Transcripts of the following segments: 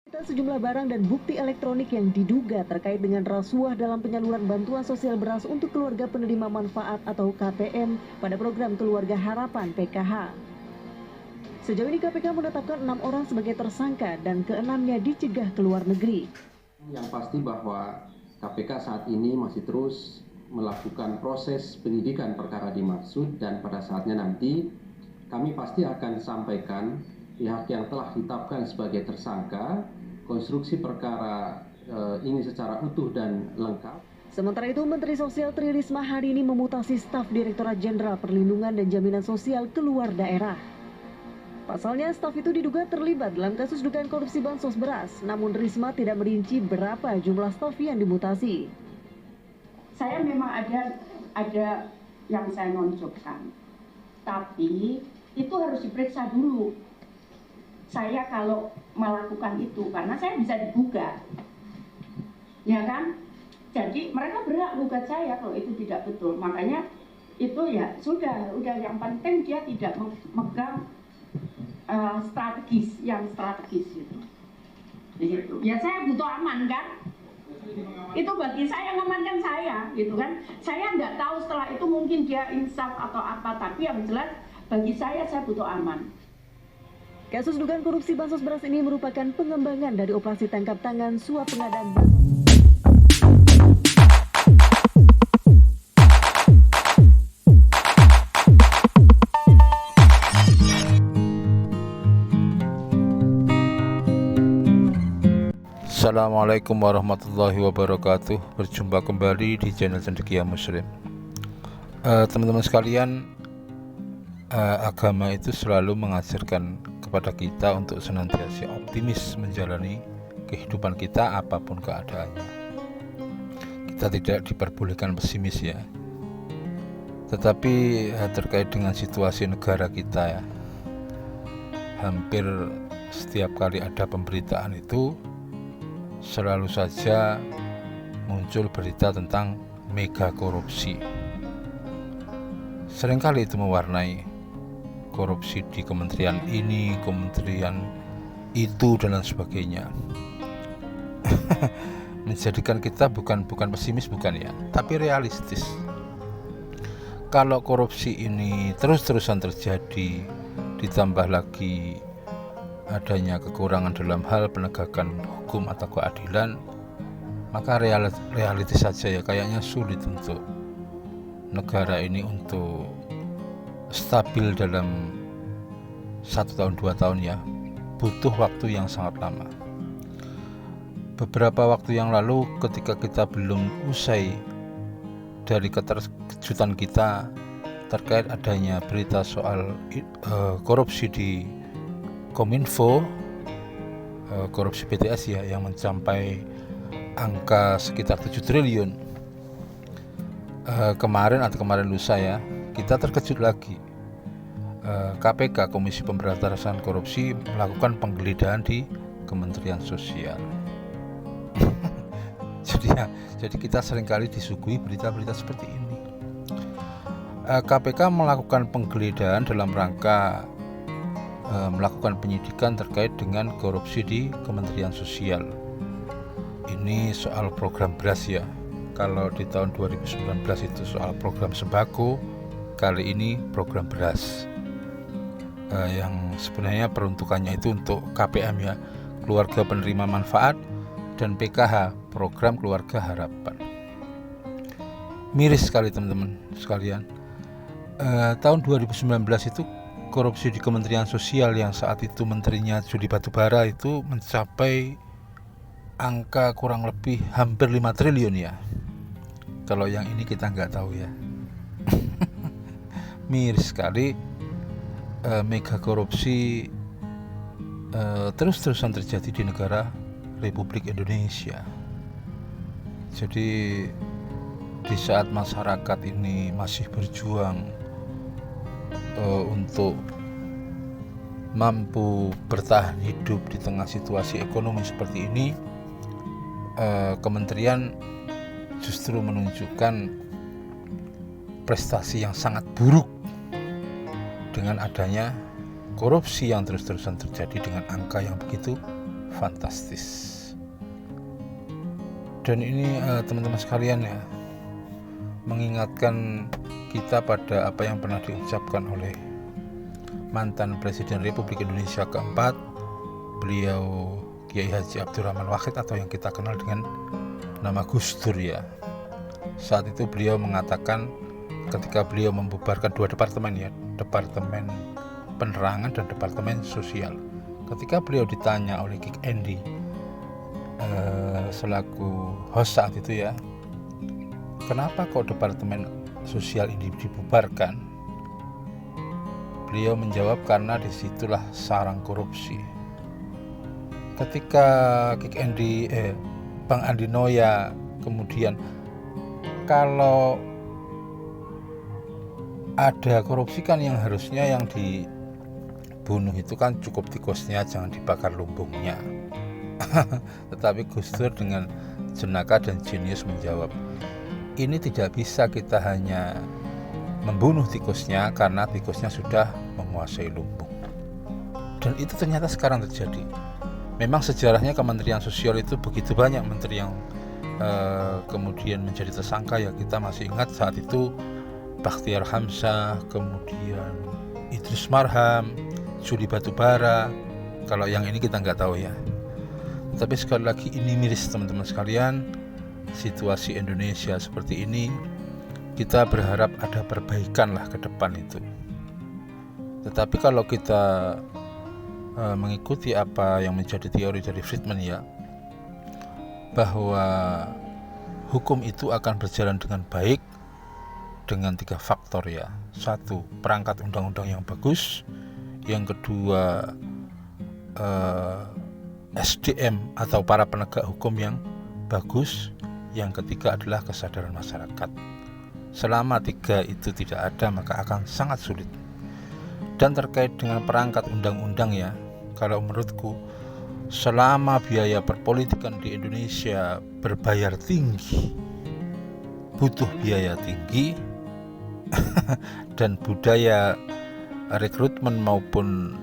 Sejumlah barang dan bukti elektronik yang diduga terkait dengan rasuah dalam penyaluran bantuan sosial beras untuk keluarga penerima manfaat atau KPM pada program Keluarga Harapan PKH. Sejauh ini KPK menetapkan 6 orang sebagai tersangka dan ke-6-nya dicegah ke luar negeri. Yang pasti bahwa KPK saat ini masih terus melakukan proses penyidikan perkara dimaksud, dan pada saatnya nanti kami pasti akan sampaikan pihak yang telah ditetapkan sebagai tersangka konstruksi perkara ini secara utuh dan lengkap. Sementara itu, Menteri Sosial Tri Risma hari ini memutasi staf Direktorat Jenderal Perlindungan dan Jaminan Sosial keluar daerah. Pasalnya, staf itu diduga terlibat dalam kasus dugaan korupsi bansos beras. Namun Risma tidak merinci berapa jumlah staf yang dimutasi. Saya memang ada yang saya nonjokkan, tapi itu harus diperiksa dulu. Saya kalau melakukan itu karena saya bisa digugat, ya kan? Jadi mereka berhak gugat saya kalau itu tidak betul. Makanya itu ya sudah yang penting dia tidak memegang strategis itu. Gitu. Ya saya butuh aman kan? Itu bagi saya mengamankan saya, gitu kan? Saya nggak tahu setelah itu mungkin dia insaf atau apa, tapi yang jelas bagi saya butuh aman. Kasus dugaan korupsi bansos beras ini merupakan pengembangan dari operasi tangkap tangan suap pengadaan bansos. Assalamualaikum warahmatullahi wabarakatuh. Berjumpa kembali di channel Cendekia Muslim. Teman-teman sekalian, agama itu selalu mengajarkan kepada kita untuk senantiasa optimis menjalani kehidupan kita apapun keadaannya. Kita tidak diperbolehkan pesimis ya. Tetapi terkait dengan situasi negara kita ya, hampir setiap kali ada pemberitaan itu selalu saja muncul berita tentang mega korupsi. Seringkali itu mewarnai korupsi di kementerian ini, kementerian itu, dan lain sebagainya. Menjadikan kita bukan pesimis, bukan ya, tapi realistis. Kalau korupsi ini terus-terusan terjadi, ditambah lagi adanya kekurangan dalam hal penegakan hukum atau keadilan, maka realitis saja ya, kayaknya sulit untuk negara ini untuk stabil dalam 1 tahun 2 tahun ya, butuh waktu yang sangat lama. Beberapa waktu yang lalu ketika kita belum usai dari keterkejutan kita terkait adanya berita soal korupsi di Kominfo, korupsi BTS ya, yang mencapai angka sekitar 7 triliun. Kemarin lusa ya, kita terkejut lagi. KPK, Komisi Pemberantasan Korupsi, melakukan penggeledahan di Kementerian Sosial. Jadi kita seringkali disuguhi berita-berita seperti ini. KPK melakukan penggeledahan dalam rangka melakukan penyidikan terkait dengan korupsi di Kementerian Sosial. Ini soal program beras ya. Kalau di tahun 2019 itu soal program sembako, kali ini program beras. Yang sebenarnya peruntukannya itu untuk KPM ya, keluarga penerima manfaat, dan PKH, program Keluarga Harapan. Miris sekali teman-teman sekalian. Tahun 2019 itu korupsi di Kementerian Sosial yang saat itu menterinya Judi Batubara itu mencapai angka kurang lebih hampir 5 triliun ya. Kalau yang ini kita nggak tahu ya. Miris sekali, mega korupsi terus-terusan terjadi di negara Republik Indonesia. Jadi di saat masyarakat ini masih berjuang untuk mampu bertahan hidup di tengah situasi ekonomi seperti ini, kementerian justru menunjukkan prestasi yang sangat buruk dengan adanya korupsi yang terus-terusan terjadi dengan angka yang begitu fantastis. Dan ini teman-teman sekalian ya, mengingatkan kita pada apa yang pernah diucapkan oleh mantan Presiden Republik Indonesia keempat, beliau Kiai Haji Abdurrahman Wahid atau yang kita kenal dengan nama Gus Dur ya. Saat itu beliau mengatakan ketika beliau membubarkan dua departemen ya, Departemen Penerangan dan Departemen Sosial. Ketika beliau ditanya oleh Kik Endi selaku host saat itu ya, kenapa kok Departemen Sosial ini dibubarkan? Beliau menjawab karena disitulah sarang korupsi. Ketika Kik Endi, Bang Andi Noya kemudian, kalau ada korupsi kan yang harusnya yang dibunuh itu kan cukup tikusnya, jangan dibakar lumbungnya. Tetapi Gus Dur dengan jenaka dan jenius menjawab, ini tidak bisa kita hanya membunuh tikusnya karena tikusnya sudah menguasai lumbung. Dan itu ternyata sekarang terjadi. Memang sejarahnya Kementerian Sosial itu begitu banyak menteri yang kemudian menjadi tersangka ya. Kita masih ingat saat itu Bakhtiar Hamzah, kemudian Idrus Marham, Juli Batubara. Kalau yang ini kita nggak tahu ya. Tapi sekali lagi ini miris teman-teman sekalian, situasi Indonesia seperti ini, kita berharap ada perbaikan lah ke depan itu. Tetapi kalau kita mengikuti apa yang menjadi teori dari Friedman ya, bahwa hukum itu akan berjalan dengan baik dengan 3 faktor ya. 1, perangkat undang-undang yang bagus. Yang kedua, SDM atau para penegak hukum yang bagus. Yang ketiga adalah kesadaran masyarakat. Selama 3 itu tidak ada, maka akan sangat sulit. Dan terkait dengan perangkat undang-undang ya, kalau menurutku, selama biaya perpolitikan di Indonesia berbayar tinggi, butuh biaya tinggi, dan budaya rekrutmen maupun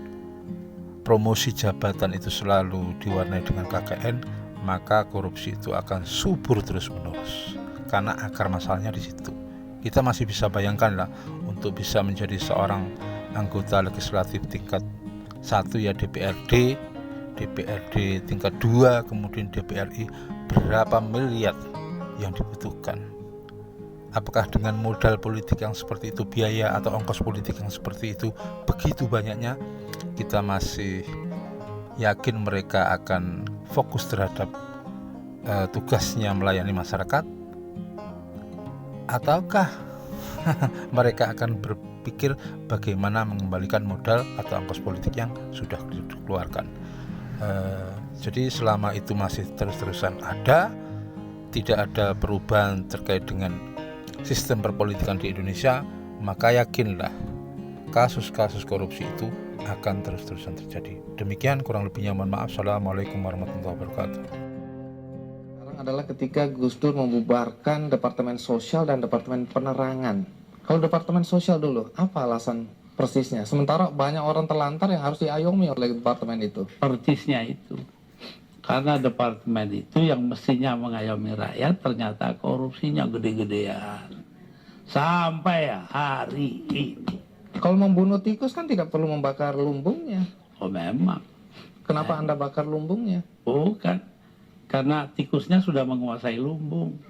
promosi jabatan itu selalu diwarnai dengan KKN, maka korupsi itu akan subur terus-menerus karena akar masalahnya di situ. Kita masih bisa bayangkan lah, untuk bisa menjadi seorang anggota legislatif tingkat 1 ya, DPRD tingkat 2, kemudian DPRI, berapa miliar yang dibutuhkan. Apakah dengan modal politik yang seperti itu, biaya atau ongkos politik yang seperti itu begitu banyaknya, kita masih yakin mereka akan fokus terhadap tugasnya melayani masyarakat, ataukah mereka akan berpikir bagaimana mengembalikan modal atau ongkos politik yang sudah dikeluarkan. Jadi selama itu masih terus-terusan ada, tidak ada perubahan terkait dengan sistem perpolitikan di Indonesia, maka yakinlah kasus-kasus korupsi itu akan terus-terusan terjadi. Demikian kurang lebihnya, mohon maaf. Assalamualaikum warahmatullahi wabarakatuh. Sekarang adalah ketika Gus Dur membubarkan Departemen Sosial dan Departemen Penerangan. Kalau Departemen Sosial dulu, apa alasan persisnya? Sementara banyak orang terlantar yang harus diayomi oleh departemen itu. Persisnya itu, karena departemen itu yang mestinya mengayomi rakyat, ternyata korupsinya gede-gedean sampai hari ini. Kalau membunuh tikus kan tidak perlu membakar lumbungnya. Oh memang. Kenapa Anda bakar lumbungnya? Bukan, karena tikusnya sudah menguasai lumbung.